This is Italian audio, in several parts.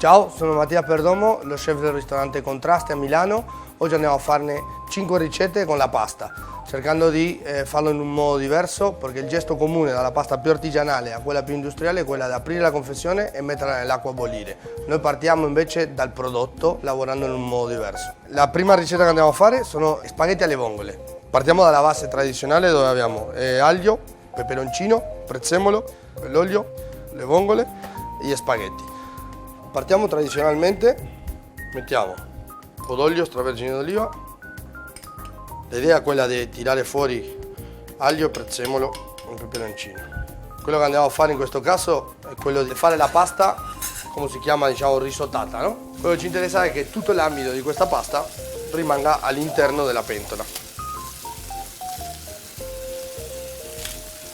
Ciao, sono Mattia Perdomo, lo chef del ristorante Contrasti a Milano. Oggi andiamo a farne 5 ricette con la pasta, cercando di farlo in un modo diverso, perché il gesto comune dalla pasta più artigianale a quella più industriale è quella di aprire la confezione e metterla nell'acqua a bollire. Noi partiamo invece dal prodotto, lavorando in un modo diverso. La prima ricetta che andiamo a fare sono spaghetti alle vongole. Partiamo dalla base tradizionale dove abbiamo aglio, peperoncino, prezzemolo, l'olio, le vongole e gli spaghetti. Partiamo tradizionalmente, mettiamo un po' d'olio extravergine d'oliva. L'idea è quella di tirare fuori aglio, prezzemolo e peperoncino. Quello che andiamo a fare in questo caso è quello di fare la pasta, come si chiama, diciamo, risottata, no? Quello che ci interessa è che tutto l'amido di questa pasta rimanga all'interno della pentola.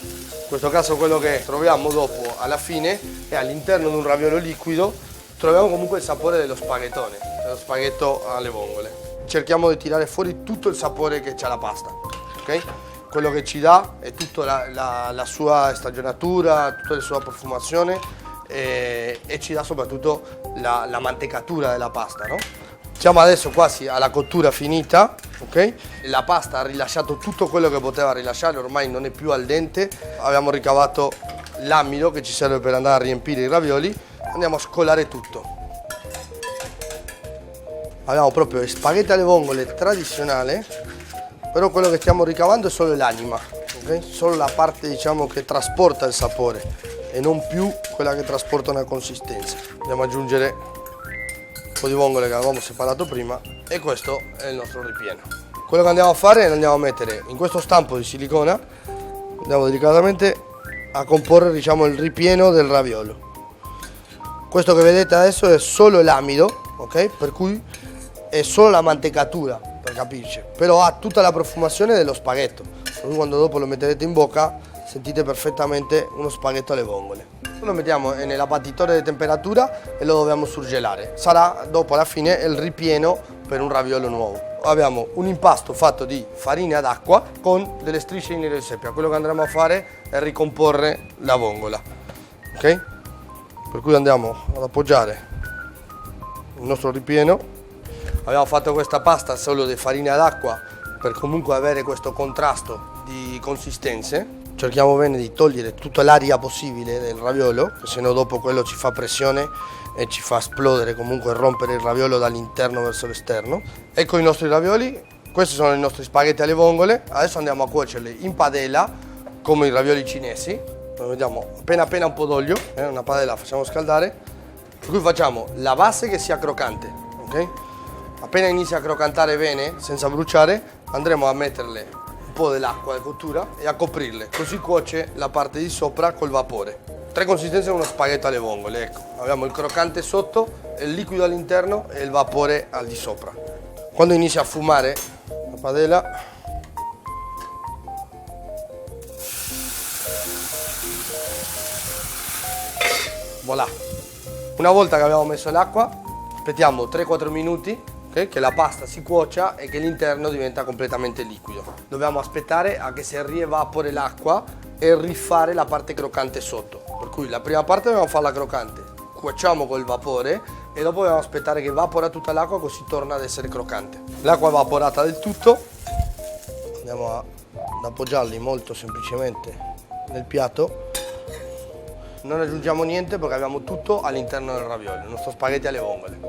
In questo caso quello che troviamo dopo, alla fine, è all'interno di un raviolo liquido, troviamo comunque il sapore dello spaghettone, dello spaghetto alle vongole. Cerchiamo di tirare fuori tutto il sapore che c'ha la pasta, ok? Quello che ci dà è tutta la sua stagionatura, tutta la sua profumazione e ci dà soprattutto la mantecatura della pasta, no? Siamo adesso quasi alla cottura finita, ok? La pasta ha rilasciato tutto quello che poteva rilasciare, ormai non è più al dente. Abbiamo ricavato l'amido che ci serve per andare a riempire i ravioli. Andiamo a scolare tutto. Abbiamo proprio spaghetti alle vongole tradizionale, però quello che stiamo ricavando è solo l'anima, okay? Solo la parte, diciamo, che trasporta il sapore e non più quella che trasporta una consistenza. Andiamo ad aggiungere un po' di vongole che avevamo separato prima e questo è il nostro ripieno. Quello che andiamo a fare è andiamo a mettere in questo stampo di silicona, andiamo delicatamente a comporre, diciamo, il ripieno del raviolo. Questo che vedete adesso è solo l'amido, ok? Per cui è solo la mantecatura, per capirci, però ha tutta la profumazione dello spaghetto. Quando dopo lo metterete in bocca sentite perfettamente uno spaghetto alle vongole. Lo mettiamo nell'abbattitore di temperatura e lo dobbiamo surgelare. Sarà dopo alla fine il ripieno per un raviolo nuovo. Abbiamo un impasto fatto di farina d'acqua con delle strisce di nero di seppia. Quello che andremo a fare è ricomporre la vongola, ok? Per cui andiamo ad appoggiare il nostro ripieno. Abbiamo fatto questa pasta solo di farina d'acqua per comunque avere questo contrasto di consistenze. Cerchiamo bene di togliere tutta l'aria possibile del raviolo, se no dopo quello ci fa pressione e ci fa esplodere, comunque rompere il raviolo dall'interno verso l'esterno. Ecco i nostri ravioli, questi sono i nostri spaghetti alle vongole. Adesso andiamo a cuocerli in padella come i ravioli cinesi. Mettiamo appena un po' d'olio, una padella la facciamo scaldare, per cui facciamo la base che sia croccante, ok? Appena inizia a croccantare bene, senza bruciare, andremo a metterle un po' dell'acqua di cottura e a coprirle, così cuoce la parte di sopra col vapore. Tre consistenze di uno spaghetto alle vongole, ecco. Abbiamo il croccante sotto, il liquido all'interno e il vapore al di sopra. Quando inizia a fumare la padella, voilà. Una volta che abbiamo messo l'acqua, aspettiamo 3-4 minuti, okay, che la pasta si cuocia e che l'interno diventa completamente liquido. Dobbiamo aspettare a che si rievapori l'acqua e rifare la parte croccante sotto. Per cui la prima parte dobbiamo farla croccante, cuociamo col vapore e dopo dobbiamo aspettare che evapora tutta l'acqua, così torna ad essere croccante. L'acqua evaporata del tutto, andiamo ad appoggiarli molto semplicemente nel piatto. Non aggiungiamo niente perché abbiamo tutto all'interno del raviolo, il nostro spaghetti alle vongole.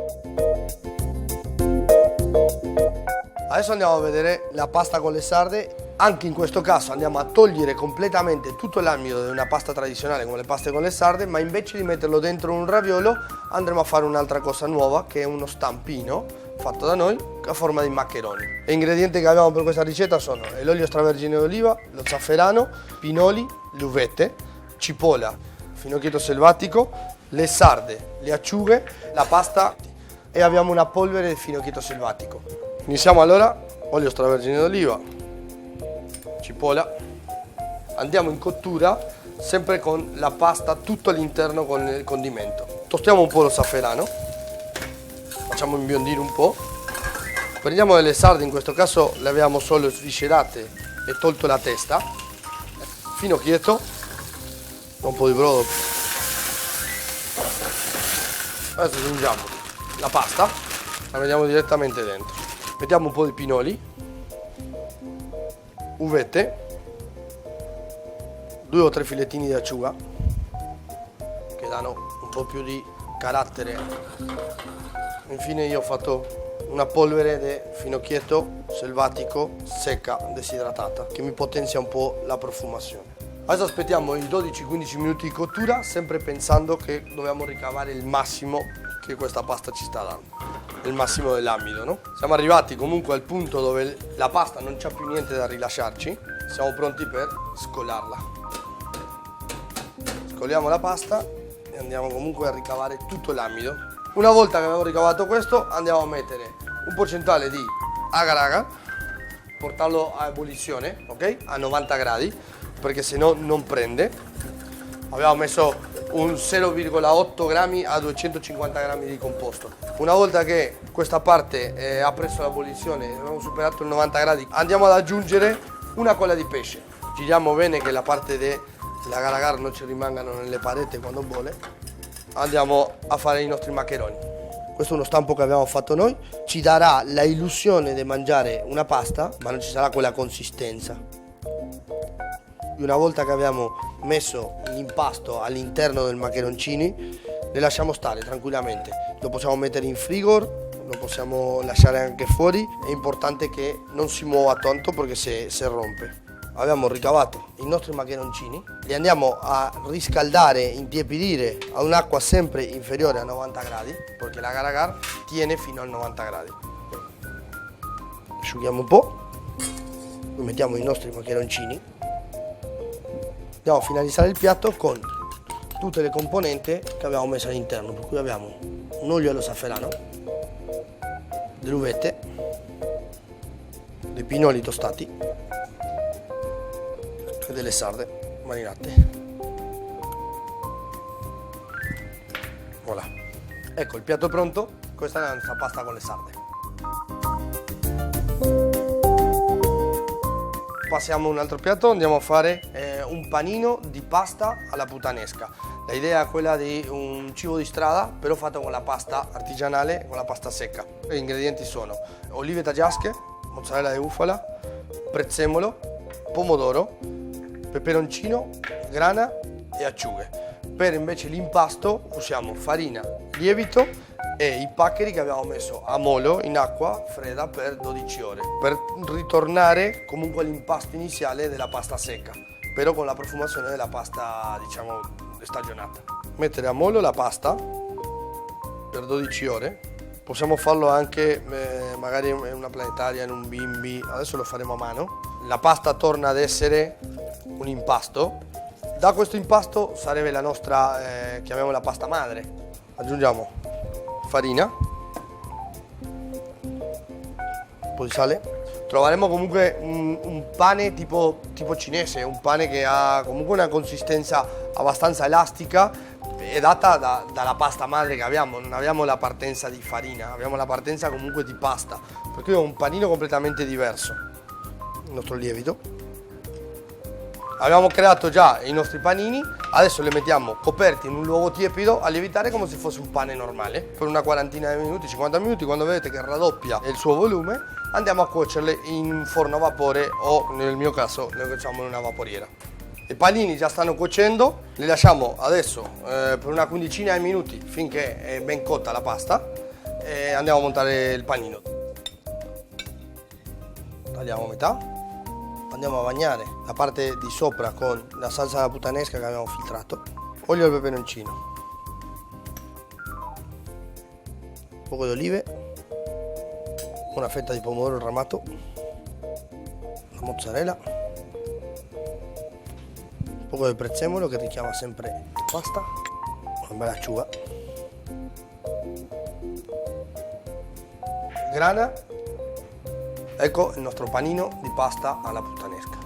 Adesso andiamo a vedere la pasta con le sarde. Anche in questo caso andiamo a togliere completamente tutto l'amido di una pasta tradizionale come le paste con le sarde, ma invece di metterlo dentro un raviolo andremo a fare un'altra cosa nuova, che è uno stampino fatto da noi a forma di maccheroni. Gli ingredienti che abbiamo per questa ricetta sono l'olio extravergine d'oliva, lo zafferano, pinoli, le uvette, cipolla, finocchietto selvatico, le sarde, le acciughe, la pasta e abbiamo una polvere di finocchietto selvatico. Iniziamo allora, olio extravergine d'oliva, cipolla, andiamo in cottura sempre con la pasta tutto all'interno con il condimento. Tostiamo un po' lo zafferano, facciamo imbiondire un po', prendiamo delle sarde, in questo caso le abbiamo solo sviscerate e tolto la testa, finocchietto, un po' di brodo, Adesso aggiungiamo la pasta, la mettiamo direttamente dentro. Mettiamo un po' di pinoli, uvette, 2 o 3 filettini di acciuga che danno un po' più di carattere. Infine io ho fatto una polvere di finocchietto selvatico secca desidratata che mi potenzia un po' la profumazione. Adesso aspettiamo i 12-15 minuti di cottura, sempre pensando che dobbiamo ricavare il massimo che questa pasta ci sta dando, il massimo dell'amido, no? Siamo arrivati comunque al punto dove la pasta non c'ha più niente da rilasciarci, siamo pronti per scolarla. Scoliamo la pasta e andiamo comunque a ricavare tutto l'amido. Una volta che abbiamo ricavato questo, andiamo a mettere un percentuale di agar-agar, portarlo a ebollizione, ok? A 90 gradi, perché se no non prende. Abbiamo messo un 0,8 grammi a 250 grammi di composto. Una volta che questa parte ha preso l'ebollizione, abbiamo superato il 90 gradi, andiamo ad aggiungere una colla di pesce. Giriamo bene che la parte dell'agar-agar non ci rimangano nelle pareti quando bolle. Andiamo a fare i nostri maccheroni. Questo è uno stampo che abbiamo fatto noi, ci darà la illusione di mangiare una pasta, ma non ci sarà quella consistenza. Una volta che abbiamo messo l'impasto all'interno del maccheroncini, le lasciamo stare tranquillamente. Lo possiamo mettere in frigo, lo possiamo lasciare anche fuori. È importante che non si muova tanto perché se rompe. Abbiamo ricavato i nostri maccheroncini, li andiamo a riscaldare, intiepidire a un'acqua sempre inferiore a 90 gradi, perché l'agar-agar tiene fino a 90 gradi. Asciughiamo un po', poi mettiamo i nostri maccheroncini, andiamo a finalizzare il piatto con tutte le componenti che abbiamo messo all'interno, per cui abbiamo un olio allo zafferano, delle uvette, dei pinoli tostati, delle sarde marinate. Voilà. Ecco, il piatto è pronto. Questa è la nostra pasta con le sarde. Passiamo a un altro piatto, andiamo a fare un panino di pasta alla puttanesca. La idea è quella di un cibo di strada, però fatto con la pasta artigianale, con la pasta secca. Gli ingredienti sono olive taggiasche, mozzarella di bufala, prezzemolo, pomodoro, peperoncino, grana e acciughe. Per invece l'impasto usiamo farina, lievito e i paccheri che abbiamo messo a molo in acqua fredda per 12 ore per ritornare comunque all'impasto iniziale della pasta secca, però con la profumazione della pasta, diciamo, stagionata. Mettere a molo la pasta per 12 ore. Possiamo farlo anche magari in una planetaria, in un bimbi, adesso lo faremo a mano. La pasta torna ad essere un impasto. Da questo impasto sarebbe la nostra, chiamiamola pasta madre. Aggiungiamo farina, un po' di sale. Troveremo comunque un pane tipo cinese, un pane che ha comunque una consistenza abbastanza elastica, è data dalla pasta madre che abbiamo. Non abbiamo la partenza di farina, abbiamo la partenza comunque di pasta, per cui è un panino completamente diverso. Il nostro lievito. Abbiamo creato già i nostri panini, adesso li mettiamo coperti in un luogo tiepido a lievitare come se fosse un pane normale. Per una quarantina di minuti, 50 minuti, quando vedete che raddoppia il suo volume, andiamo a cuocerle in un forno a vapore o nel mio caso le cuociamo in una vaporiera. I panini già stanno cuocendo, li lasciamo adesso per una quindicina di minuti finché è ben cotta la pasta e andiamo a montare il panino. Tagliamo a metà, andiamo a bagnare la parte di sopra con la salsa alla puttanesca che abbiamo filtrato, olio al peperoncino, un po' di olive, una fetta di pomodoro ramato, la mozzarella, un po' di prezzemolo che richiama sempre la pasta, una bella acciuga, grana. Ecco il nostro panino di pasta alla puttanesca.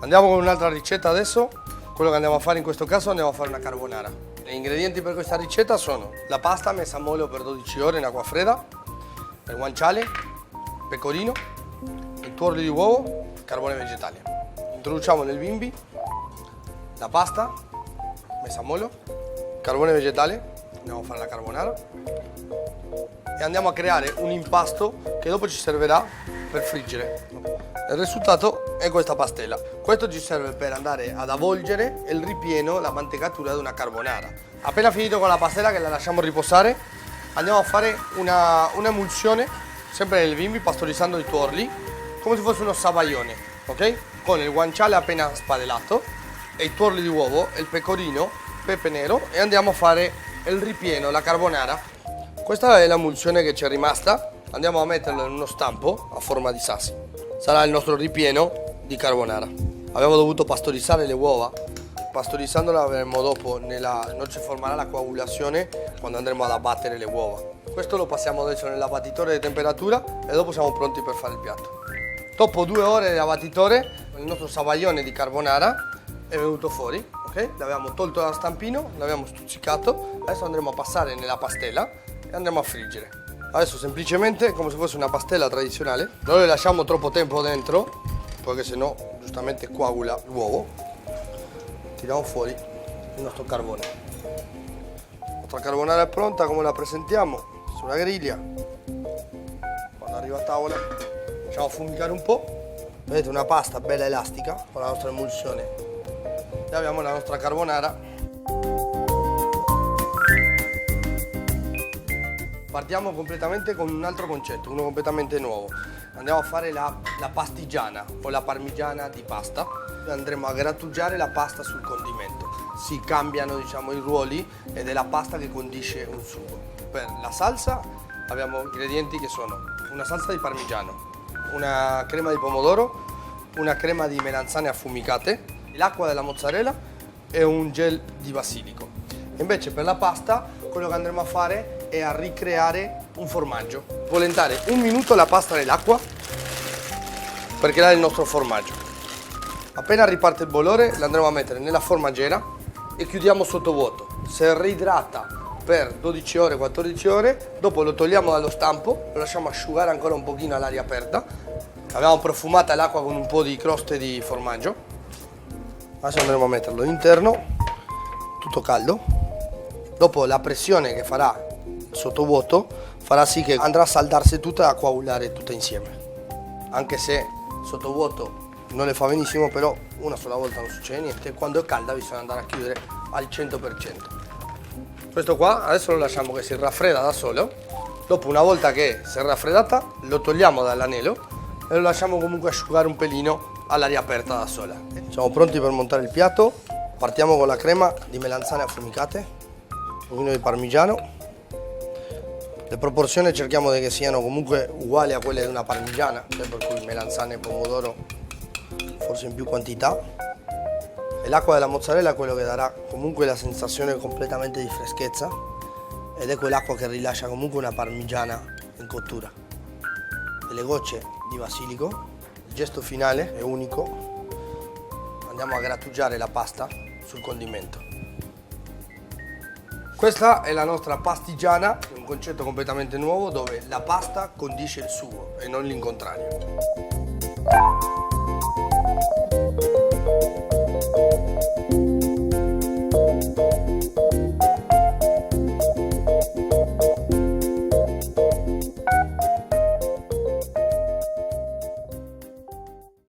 Andiamo con un'altra ricetta adesso. Quello che andiamo a fare in questo caso, andiamo a fare una carbonara. Gli ingredienti per questa ricetta sono la pasta messa a molo per 12 ore in acqua fredda, il guanciale, pecorino, il tuorlo di uovo, carbone vegetale. Introduciamo nel bimbi la pasta, mesamolo, carbone vegetale, andiamo a fare la carbonara e andiamo a creare un impasto che dopo ci servirà per friggere. Il risultato è questa pastella. Questo ci serve per andare ad avvolgere il ripieno, la mantecatura di una carbonara. Appena finito con la pastella, che la lasciamo riposare, andiamo a fare una emulsione, sempre nel bimbi, pastorizzando i tuorli, come se fosse uno savaglione, ok? Con il guanciale appena spadellato, e i tuorli di uovo, il pecorino, pepe nero, e andiamo a fare il ripieno, la carbonara. Questa è l'emulsione che ci è rimasta, andiamo a metterla in uno stampo a forma di sassi. Sarà il nostro ripieno di carbonara. Abbiamo dovuto pastorizzare le uova, pastorizzandola avremo dopo, non ci formerà la coagulazione quando andremo ad abbattere le uova. Questo lo passiamo adesso nell'abbattitore di temperatura e dopo siamo pronti per fare il piatto. Dopo 2 ore di abbattitore, il nostro savaglione di carbonara è venuto fuori, ok? L'abbiamo tolto dal stampino, l'abbiamo stuzzicato, adesso andremo a passare nella pastella e andremo a friggere. Adesso semplicemente come se fosse una pastella tradizionale, non le lasciamo troppo tempo dentro, perché sennò giustamente coagula l'uovo. Tiriamo fuori il nostro carbone. La nostra carbonara è pronta, come la presentiamo? Sulla griglia. Quando arriva a tavola facciamo affumicare un po'. Vedete, una pasta bella elastica con la nostra emulsione. E abbiamo la nostra carbonara. Partiamo completamente con un altro concetto, uno completamente nuovo. Andiamo a fare la pastigiana o la parmigiana di pasta. Andremo a grattugiare la pasta sul condimento. Si cambiano, diciamo, i ruoli ed è la pasta che condisce un sugo. Per la salsa abbiamo ingredienti che sono una salsa di parmigiano, una crema di pomodoro, una crema di melanzane affumicate, l'acqua della mozzarella e un gel di basilico. Invece per la pasta quello che andremo a fare è a ricreare un formaggio. Bollentare un minuto la pasta nell'acqua per creare il nostro formaggio. Appena riparte il bollore l'andremo a mettere nella formaggera e chiudiamo sottovuoto. Se reidrata per 12 ore, 14 ore, dopo lo togliamo dallo stampo, lo lasciamo asciugare ancora un pochino all'aria aperta. Abbiamo profumata l'acqua con un po' di croste di formaggio. Adesso andremo a metterlo interno, tutto caldo. Dopo la pressione che farà sottovuoto farà sì che andrà a saldarsi tutta e a coagulare tutta insieme. Anche se sottovuoto non le fa benissimo, però una sola volta non succede niente. Quando è calda bisogna andare a chiudere al 100%. Questo qua adesso lo lasciamo che si raffredda da solo. Dopo, una volta che si è raffreddata, lo togliamo dall'anello e lo lasciamo comunque asciugare un pelino all'aria aperta da sola. Siamo pronti per montare il piatto. Partiamo con la crema di melanzane affumicate, un pochino di parmigiano. Le proporzioni cerchiamo che siano comunque uguali a quelle di una parmigiana, per cui melanzane e pomodoro forse in più quantità. E l'acqua della mozzarella è quello che darà comunque la sensazione completamente di freschezza ed è quell'acqua che rilascia comunque una parmigiana in cottura. Delle gocce di basilico, il gesto finale è unico, andiamo a grattugiare la pasta sul condimento. Questa è la nostra pastigiana, un concetto completamente nuovo dove la pasta condisce il sugo e non l'incontrario.